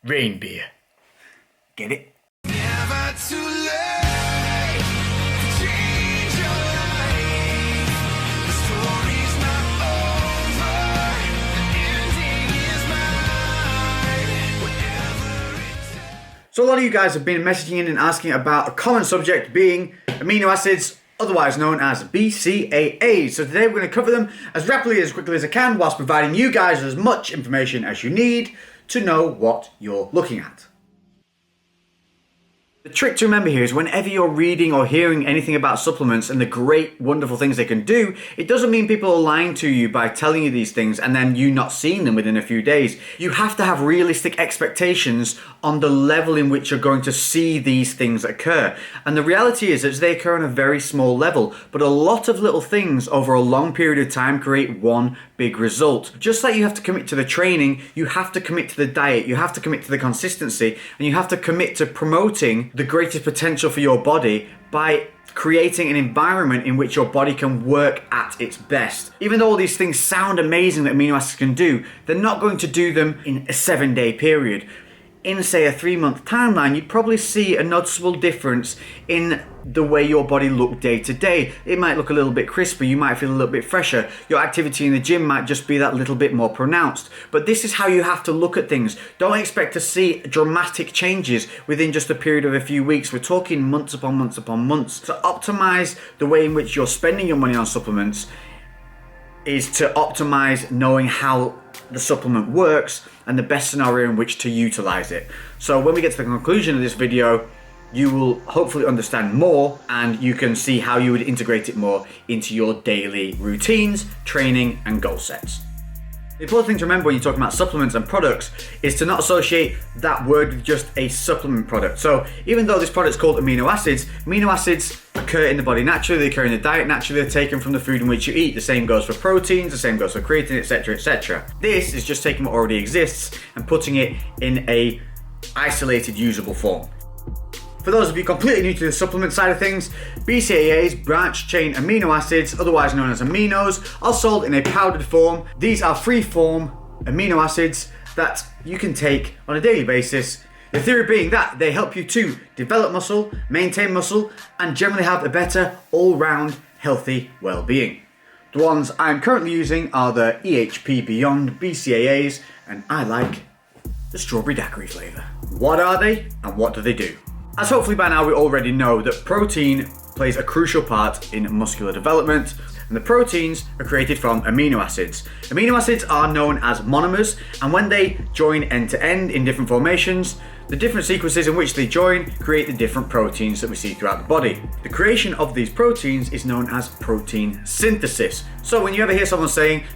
Rain beer. Get it? Never too late to change your life. The story's not over. The ending is mine. Whatever it takes. So a lot of you guys have been messaging in and asking about a common subject being amino acids, otherwise known as BCAAs. So today we're going to cover them as rapidly as quickly as I can whilst providing you guys as much information as you need to know what you're looking at. The trick to remember here is whenever you're reading or hearing anything about supplements and the great, wonderful things they can do, it doesn't mean people are lying to you by telling you these things and then you not seeing them within a few days. You have to have realistic expectations on the level in which you're going to see these things occur. And the reality is that they occur on a very small level, but a lot of little things over a long period of time create one big result. Just like you have to commit to the training, you have to commit to the diet, you have to commit to the consistency, and you have to commit to promoting the greatest potential for your body by creating an environment in which your body can work at its best. Even though all these things sound amazing that amino acids can do, they're not going to do them in a 7-day period. In say a 3-month timeline, you'd probably see a noticeable difference in the way your body look day to day. It might look a little bit crisper, you might feel a little bit fresher, your activity in the gym might just be that little bit more pronounced. But this is how you have to look at things. Don't expect to see dramatic changes within just a period of a few weeks. We're talking months upon months upon months. To optimize the way in which you're spending your money on supplements is to optimize knowing how the supplement works and the best scenario in which to utilize it. So when we get to the conclusion of this video, you will hopefully understand more and you can see how you would integrate it more into your daily routines, training, and goal sets. The important thing to remember when you're talking about supplements and products is to not associate that word with just a supplement product. So even though this product is called amino acids occur in the body naturally, they occur in the diet naturally, they're taken from the food in which you eat. The same goes for proteins, the same goes for creatine, etc., etc. This is just taking what already exists and putting it in a isolated, usable form. For those of you completely new to the supplement side of things, BCAAs, branch chain amino acids, otherwise known as aminos, are sold in a powdered form. These are free-form amino acids that you can take on a daily basis. The theory being that they help you to develop muscle, maintain muscle, and generally have a better all-round healthy well-being. The ones I'm currently using are the EHP Beyond BCAAs, and I like the strawberry daiquiri flavour. What are they and what do they do? As hopefully by now we already know that protein plays a crucial part in muscular development, and the proteins are created from amino acids. Amino acids are known as monomers, and when they join end to end in different formations, the different sequences in which they join create the different proteins that we see throughout the body. The creation of these proteins is known as protein synthesis. So when you ever hear someone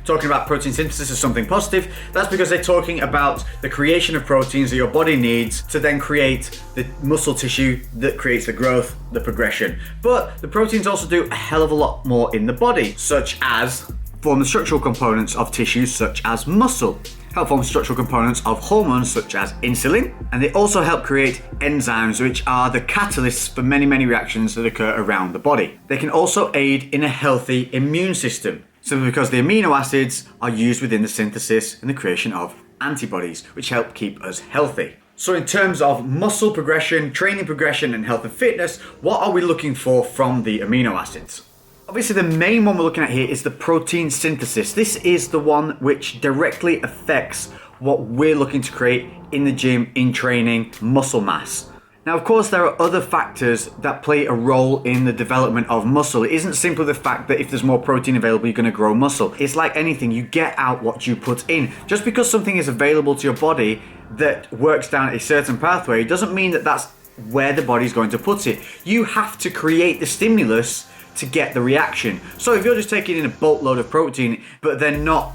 talking about protein synthesis as something positive, that's because they're talking about the creation of proteins that your body needs to then create the muscle tissue that creates the growth, the progression. But the proteins also do a hell of a lot more in the body, such as form the structural components of tissues such as muscle, help form structural components of hormones such as insulin, and they also help create enzymes, which are the catalysts for many reactions that occur around the body. They can also aid in a healthy immune system, simply because the amino acids are used within the synthesis and the creation of antibodies, which help keep us healthy. So in terms of muscle progression, training progression, and health and fitness, what are we looking for from the amino acids? Obviously, the main one we're looking at here is the protein synthesis. This is the one which directly affects what we're looking to create in the gym, in training, muscle mass. Now, of course, there are other factors that play a role in the development of muscle. It isn't simply the fact that if there's more protein available, you're going to grow muscle. It's like anything, you get out what you put in. Just because something is available to your body that works down a certain pathway doesn't mean that that's where the body's going to put it. You have to create the stimulus to get the reaction. So if you're just taking in a boatload of protein but then not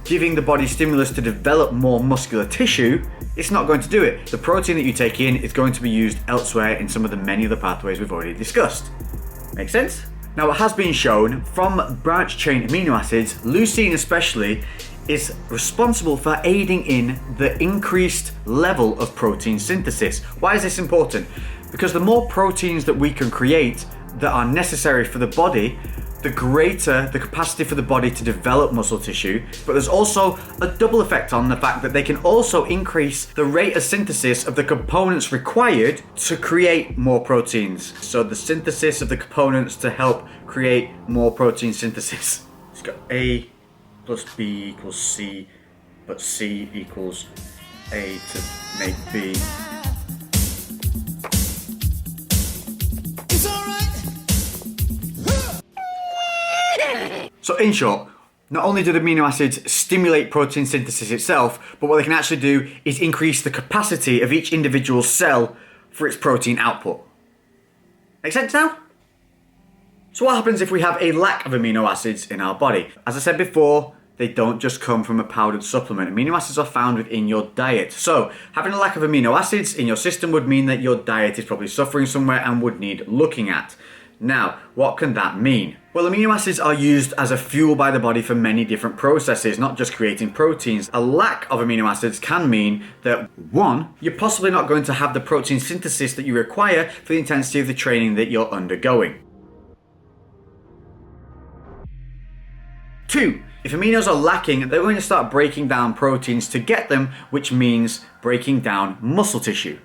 giving the body stimulus to develop more muscular tissue, it's not going to do it. The protein that you take in is going to be used elsewhere in some of the many other pathways we've already discussed. Make sense? Now, it has been shown from branch chain amino acids, leucine especially, is responsible for aiding in the increased level of protein synthesis. Why is this important? Because the more proteins that we can create that are necessary for the body, the greater the capacity for the body to develop muscle tissue, but there's also a double effect on the fact that they can also increase the rate of synthesis of the components required to create more proteins. So the synthesis of the components to help create more protein synthesis. It's got A plus B equals C, but C equals A to make B. It's alright. So in short, not only do the amino acids stimulate protein synthesis itself, but what they can actually do is increase the capacity of each individual cell for its protein output. Make sense now? So what happens if we have a lack of amino acids in our body? As I said before, they don't just come from a powdered supplement. Amino acids are found within your diet. So having a lack of amino acids in your system would mean that your diet is probably suffering somewhere and would need looking at. Now, what can that mean? Well, amino acids are used as a fuel by the body for many different processes, not just creating proteins. A lack of amino acids can mean that, one, you're possibly not going to have the protein synthesis that you require for the intensity of the training that you're undergoing. Two, if aminos are lacking, they're going to start breaking down proteins to get them, which means breaking down muscle tissue.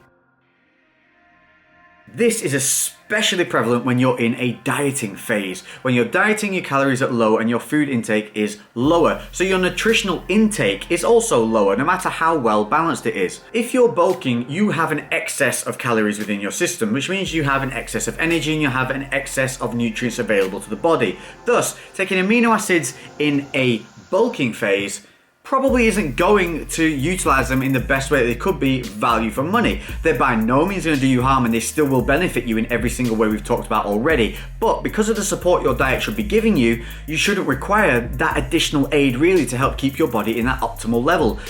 This is especially prevalent when you're in a dieting phase. When you're dieting, your calories are low and your food intake is lower. So your nutritional intake is also lower, no matter how well balanced it is. If you're bulking, you have an excess of calories within your system, which means you have an excess of energy and you have an excess of nutrients available to the body. Thus, taking amino acids in a bulking phase probably isn't going to utilize them in the best way that they could be value for money. They're by no means going to do you harm and they still will benefit you in every single way we've talked about already. But because of the support your diet should be giving you, you shouldn't require that additional aid really to help keep your body in that optimal level.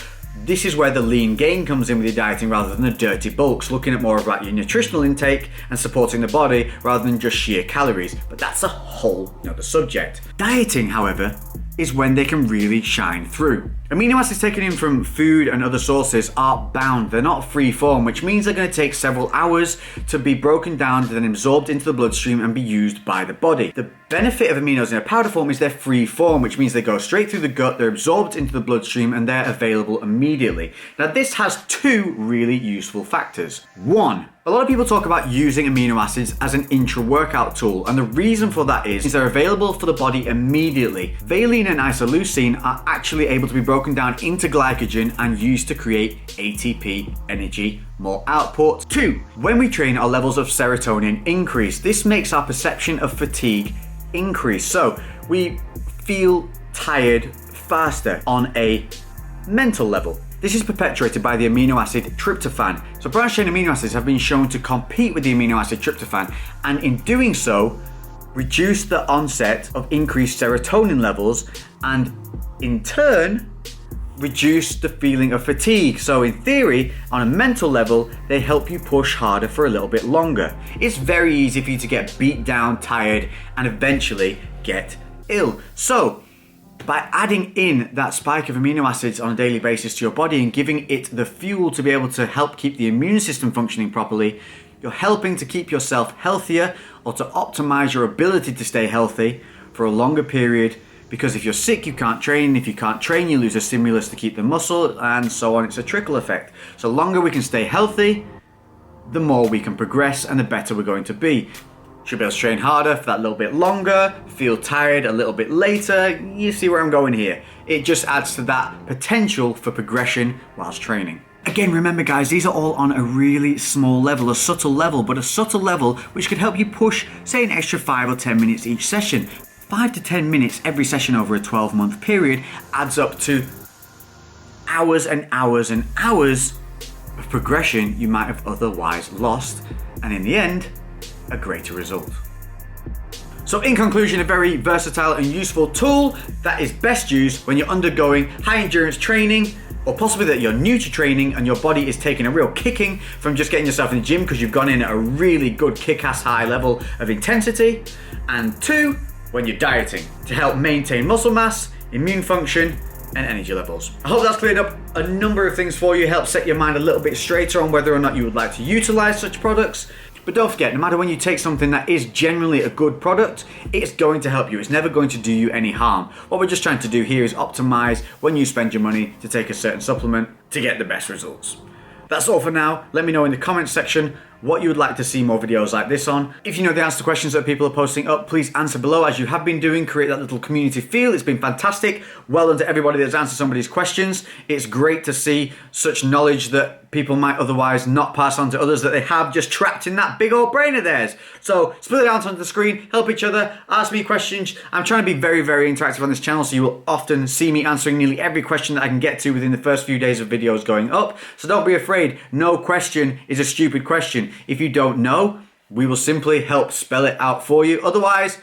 This is where the lean gain comes in with your dieting rather than the dirty bulks, looking at more about your nutritional intake and supporting the body rather than just sheer calories. But that's a whole other subject. Dieting, however, is when they can really shine through. Amino acids taken in from food and other sources are bound. They're not free form, which means they're going to take several hours to be broken down, then absorbed into the bloodstream and be used by the body. The benefit of aminos in a powder form is they're free form, which means they go straight through the gut, they're absorbed into the bloodstream, and they're available immediately. Now, this has two really useful factors. One, a lot of people talk about using amino acids as an intra-workout tool, and the reason for that is they're available for the body immediately. Valine and isoleucine are actually able to be broken down into glycogen and used to create ATP, energy, more output. Two, when we train, our levels of serotonin increase. This makes our perception of fatigue increase, so we feel tired faster on a mental level. This is perpetuated by the amino acid tryptophan. So branched chain amino acids have been shown to compete with the amino acid tryptophan, and in doing so, reduce the onset of increased serotonin levels, and in turn, reduce the feeling of fatigue. So in theory, on a mental level, they help you push harder for a little bit longer. It's very easy for you to get beat down, tired, and eventually get ill. So by adding in that spike of amino acids on a daily basis to your body and giving it the fuel to be able to help keep the immune system functioning properly, you're helping to keep yourself healthier or to optimize your ability to stay healthy for a longer period. Because if you're sick, you can't train. If you can't train, you lose a stimulus to keep the muscle, and so on. It's a trickle effect. So the longer we can stay healthy, the more we can progress and the better we're going to be. Should be able to train harder for that little bit longer, feel tired a little bit later. You see where I'm going here. It just adds to that potential for progression whilst training. Again, remember guys, these are all on a really small level, a subtle level, but a subtle level which could help you push, say, an extra 5 or 10 minutes each session. 5 to 10 minutes every session over a 12-month period adds up to hours and hours and hours of progression you might have otherwise lost, and in the end, a greater result. So in conclusion, a very versatile and useful tool that is best used when you're undergoing high endurance training, or possibly that you're new to training and your body is taking a real kicking from just getting yourself in the gym because you've gone in at a really good kick-ass high level of intensity. And two, when you're dieting to help maintain muscle mass, immune function, and energy levels. I hope that's cleared up a number of things for you, helped set your mind a little bit straighter on whether or not you would like to utilize such products. But don't forget, no matter when you take something that is generally a good product, it's going to help you. It's never going to do you any harm. What we're just trying to do here is optimize when you spend your money to take a certain supplement to get the best results. That's all for now. Let me know in the comments section what you would like to see more videos like this on. If you know the answer to questions that people are posting up, please answer below as you have been doing. Create that little community feel. It's been fantastic. Well done to everybody that's answered somebody's questions. It's great to see such knowledge that people might otherwise not pass on to others that they have just trapped in that big old brain of theirs. So split it out onto the screen, help each other, ask me questions. I'm trying to be very, very interactive on this channel, so you will often see me answering nearly every question that I can get to within the first few days of videos going up. So don't be afraid. No question is a stupid question. If you don't know, we will simply help spell it out for you. Otherwise,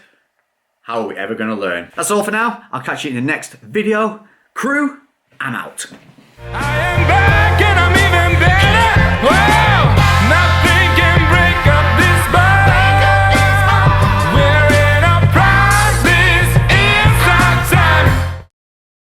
how are we ever going to learn? That's all for now. I'll catch you in the next video. Crew, I'm out. I am back and I'm even better.